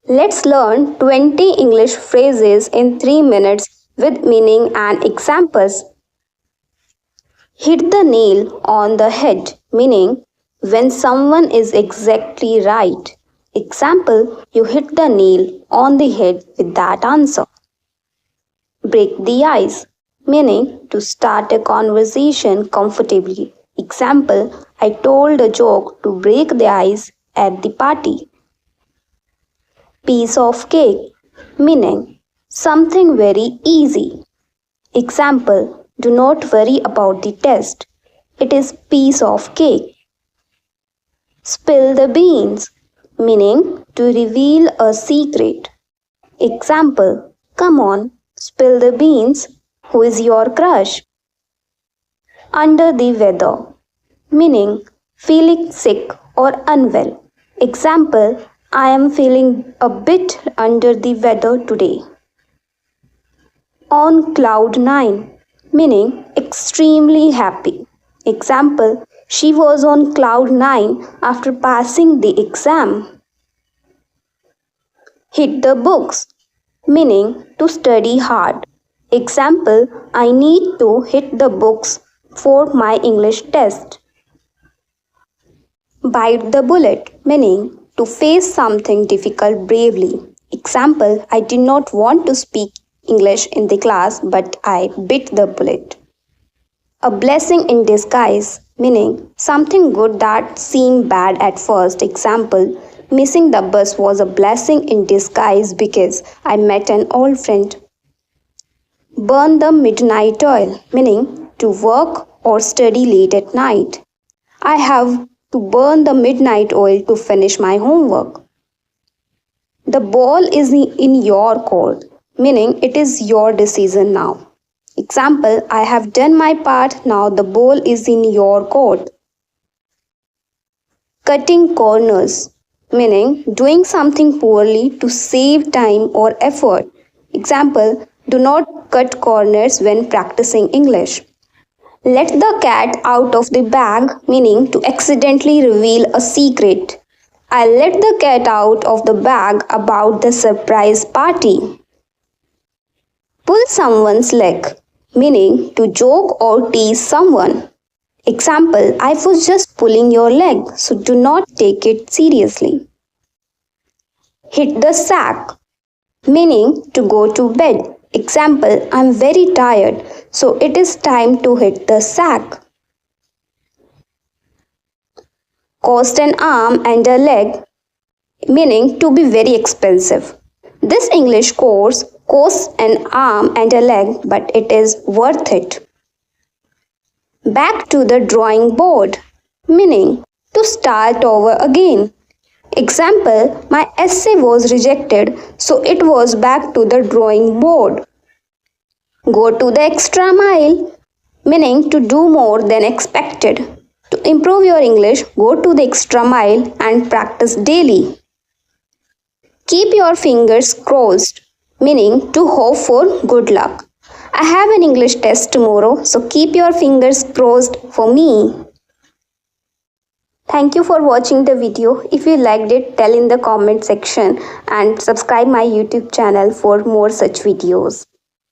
Let's learn 20 English phrases in 3 minutes with meaning and examples. Hit the nail on the head, meaning when someone is exactly right. Example, you hit the nail on the head with that answer. Break the ice, meaning to start a conversation comfortably. Example, I told a joke to break the ice at the party. Piece of cake, meaning something very easy. Example, do not worry about the test. It is piece of cake. Spill the beans, meaning to reveal a secret. Example, come on, spill the beans. Who is your crush? Under the weather, meaning feeling sick or unwell. Example, I am feeling a bit under the weather today. On cloud nine, meaning extremely happy. Example, she was on cloud nine after passing the exam. Hit the books, meaning to study hard. Example, I need to hit the books for my English test. Bite the bullet, meaning to face something difficult bravely. Example, I did not want to speak English in the class, but I bit the bullet. A blessing in disguise, meaning something good that seemed bad at first. Example, missing the bus was a blessing in disguise because I met an old friend. Burn the midnight oil, meaning to work or study late at night. I have to burn the midnight oil to finish my homework. The ball is in your court, meaning it is your decision now. Example, I have done my part, now the ball is in your court. Cutting corners, meaning doing something poorly to save time or effort. Example, do not cut corners when practicing English. Let the cat out of the bag, meaning to accidentally reveal a secret. I let the cat out of the bag about the surprise party. Pull someone's leg, meaning to joke or tease someone. Example, I was just pulling your leg, so do not take it seriously. Hit the sack, meaning to go to bed. Example, I am very tired, so it is time to hit the sack. Cost an arm and a leg, meaning to be very expensive. This English course costs an arm and a leg, but it is worth it. Back to the drawing board, meaning to start over again. Example, my essay was rejected, so it was back to the drawing board. Go to the extra mile, meaning to do more than expected. To improve your English, go to the extra mile and practice daily. Keep your fingers crossed, meaning to hope for good luck. I have an English test tomorrow, so keep your fingers crossed for me. Thank you for watching the video. If you liked it, tell in the comment section and subscribe my YouTube channel for more such videos.